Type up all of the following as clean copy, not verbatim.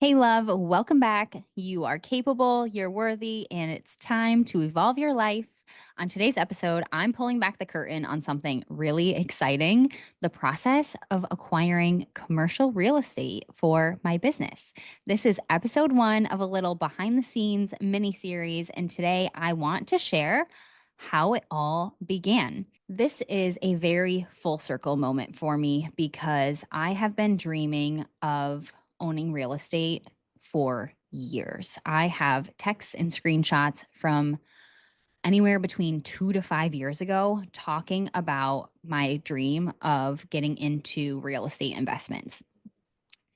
Hey, love, welcome back. You are capable, you're worthy, and it's time to evolve your life. On today's episode, I'm pulling back the curtain on something really exciting, the process of acquiring commercial real estate for my business. This is episode 1 of a little behind the scenes mini series, and today I want to share how it all began. This is a very full circle moment for me because I have been dreaming of owning real estate for years. I have texts and screenshots from anywhere between 2 to 5 years ago talking about my dream of getting into real estate investments.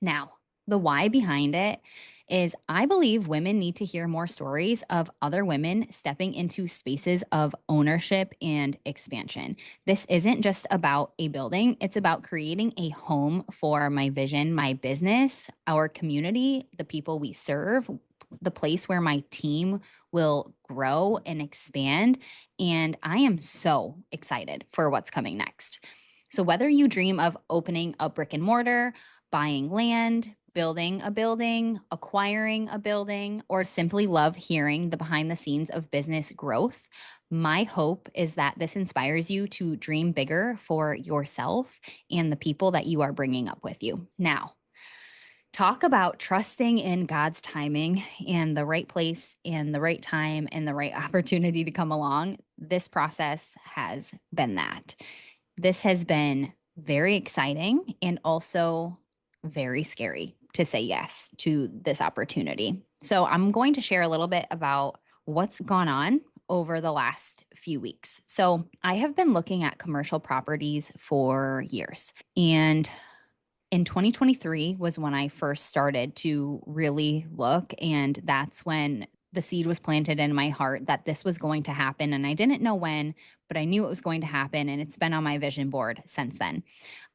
Now, the why behind it is I believe women need to hear more stories of other women stepping into spaces of ownership and expansion. This isn't just about a building, it's about creating a home for my vision, my business, our community, the people we serve, the place where my team will grow and expand. And I am so excited for what's coming next. So, whether you dream of opening a brick and mortar, buying land, building a building, acquiring a building, or simply love hearing the behind the scenes of business growth, my hope is that this inspires you to dream bigger for yourself and the people that you are bringing up with you. Now, talk about trusting in God's timing and the right place and the right time and the right opportunity to come along. This process has been that. This has been very exciting and also very scary to say yes to this opportunity. So, I'm going to share a little bit about what's gone on over the last few weeks. So, I have been looking at commercial properties for years. And in 2023 was when I first started to really look. And that's when the seed was planted in my heart that this was going to happen. And I didn't know when, but I knew it was going to happen. And it's been on my vision board since then.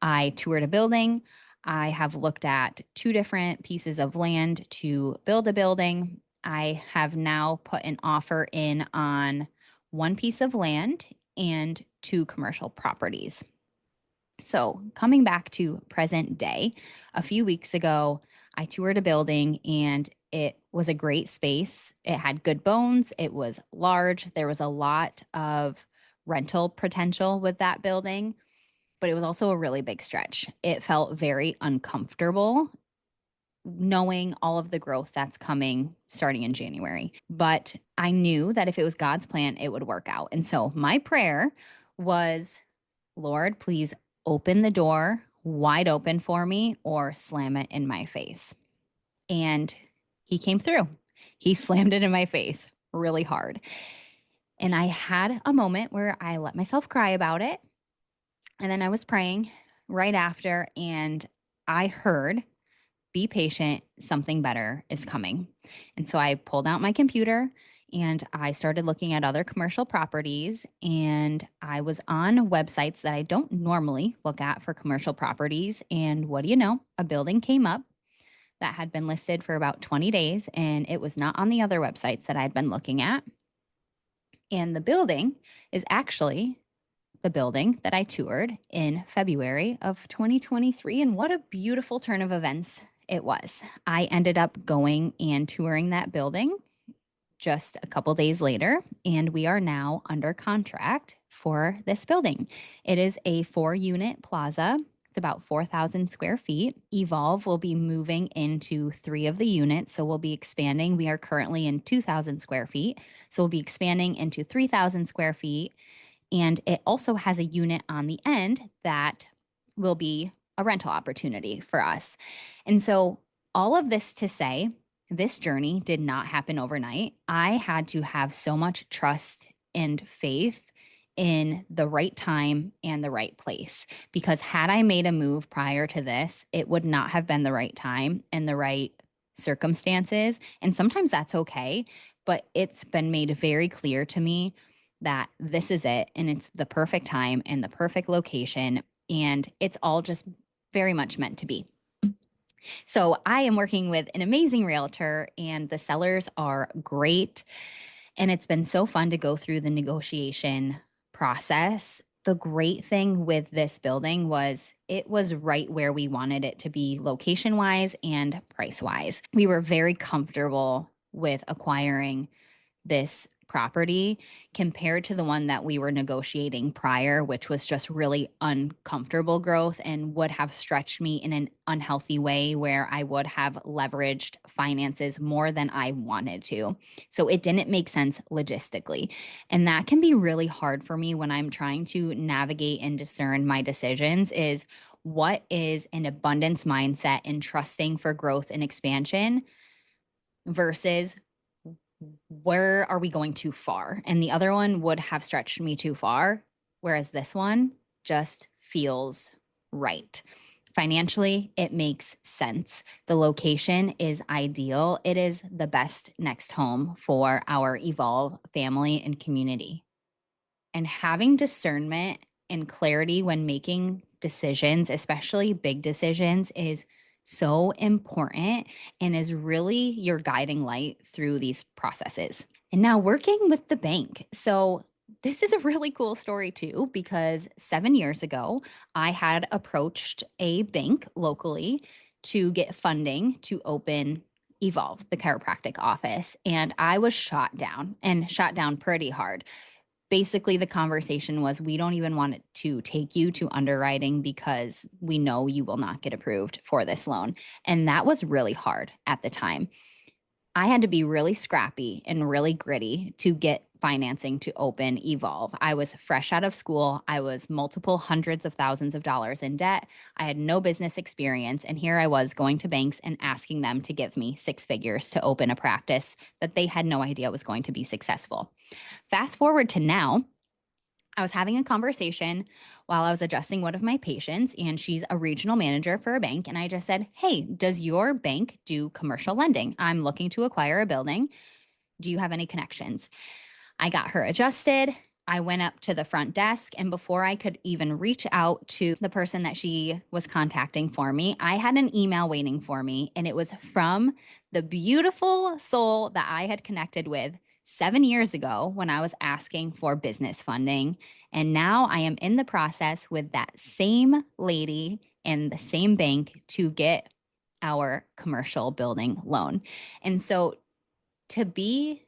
I toured a building. I have looked at 2 different pieces of land to build a building. I have now put an offer in on 1 piece of land and 2 commercial properties. So, coming back to present day, a few weeks ago, I toured a building and it was a great space. It had good bones, it was large, there was a lot of rental potential with that building, but it was also a really big stretch. It felt very uncomfortable knowing all of the growth that's coming starting in January. But I knew that if it was God's plan, it would work out. And so my prayer was, Lord, please open the door wide open for me or slam it in my face. And he came through. He slammed it in my face really hard. And I had a moment where I let myself cry about it. And then I was praying right after, and I heard, be patient, something better is coming. And so I pulled out my computer and I started looking at other commercial properties. And I was on websites that I don't normally look at for commercial properties. And what do you know? A building came up that had been listed for about 20 days, and it was not on the other websites that I'd been looking at. And the building is actually the building that I toured in February of 2023. And what a beautiful turn of events it was. I ended up going and touring that building just a couple days later, and we are now under contract for this building. It is a 4 unit plaza. It's about 4,000 square feet. Evolve will be moving into 3 of the units. So we'll be expanding. We are currently in 2,000 square feet. So we'll be expanding into 3,000 square feet. And it also has a unit on the end that will be a rental opportunity for us. And so, all of this to say, this journey did not happen overnight. I had to have so much trust and faith in the right time and the right place. Because had I made a move prior to this, it would not have been the right time and the right circumstances. And sometimes that's okay. But it's been made very clear to me that this is it and it's the perfect time and the perfect location. And it's all just very much meant to be. So I am working with an amazing realtor, and the sellers are great. And it's been so fun to go through the negotiation process. The great thing with this building was it was right where we wanted it to be location wise and price wise. We were very comfortable with acquiring this property compared to the one that we were negotiating prior, which was just really uncomfortable growth and would have stretched me in an unhealthy way where I would have leveraged finances more than I wanted to. So it didn't make sense logistically. And that can be really hard for me when I'm trying to navigate and discern my decisions is what is an abundance mindset and trusting for growth and expansion versus where are we going too far? And the other one would have stretched me too far, whereas this one just feels right. Financially, it makes sense. The location is ideal. It is the best next home for our Evolve family and community. And having discernment and clarity when making decisions, especially big decisions, is so important and is really your guiding light through these processes. And now working with the bank. So, this is a really cool story too, because 7 years ago, I had approached a bank locally to get funding to open Evolve, the chiropractic office. And I was shot down and shot down pretty hard. Basically, the conversation was, we don't even want it to take you to underwriting because we know you will not get approved for this loan. And that was really hard at the time. I had to be really scrappy and really gritty to get financing to open Evolve. I was fresh out of school. I was multiple hundreds of thousands of dollars in debt. I had no business experience. And here I was going to banks and asking them to give me six figures to open a practice that they had no idea was going to be successful. Fast forward to now, I was having a conversation while I was adjusting one of my patients, and she's a regional manager for a bank. And I just said, "Hey, does your bank do commercial lending? I'm looking to acquire a building. Do you have any connections?" I got her adjusted. I went up to the front desk, and before I could even reach out to the person that she was contacting for me, I had an email waiting for me, and it was from the beautiful soul that I had connected with 7 years ago when I was asking for business funding. And now I am in the process with that same lady and the same bank to get our commercial building loan. And so to be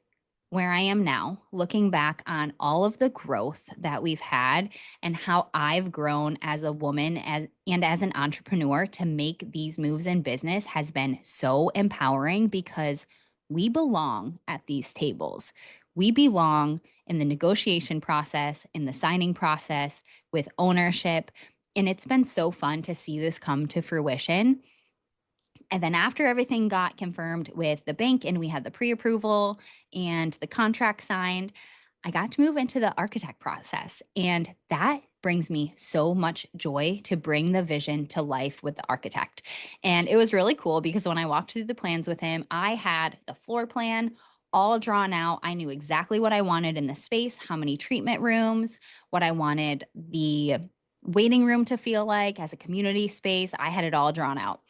where I am now, looking back on all of the growth that we've had and how I've grown as a woman and as an entrepreneur to make these moves in business has been so empowering because we belong at these tables. We belong in the negotiation process, in the signing process, with ownership. And it's been so fun to see this come to fruition. And then after everything got confirmed with the bank and we had the pre-approval and the contract signed, I got to move into the architect process. And that brings me so much joy to bring the vision to life with the architect. And it was really cool because when I walked through the plans with him, I had the floor plan all drawn out. I knew exactly what I wanted in the space, how many treatment rooms, what I wanted the waiting room to feel like as a community space. I had it all drawn out.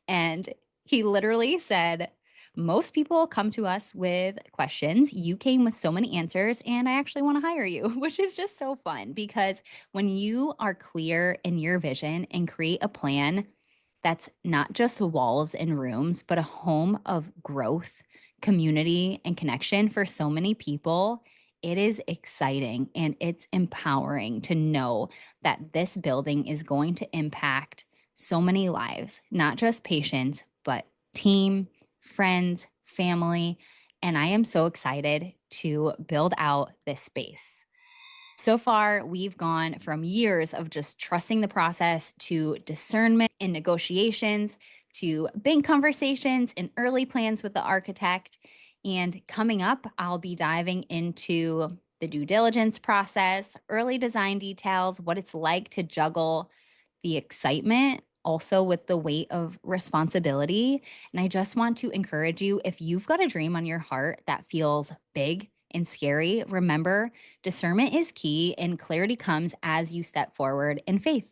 And he literally said, "Most people come to us with questions. You came with so many answers, and I actually want to hire you," which is just so fun because when you are clear in your vision and create a plan that's not just walls and rooms, but a home of growth, community, and connection for so many people, it is exciting and it's empowering to know that this building is going to impact so many lives, not just patients, but team, friends, family. And I am so excited to build out this space. So far, we've gone from years of just trusting the process to discernment and negotiations to bank conversations and early plans with the architect. And coming up, I'll be diving into the due diligence process, early design details, what it's like to juggle the excitement also with the weight of responsibility. And I just want to encourage you, if you've got a dream on your heart that feels big and scary, remember discernment is key and clarity comes as you step forward in faith.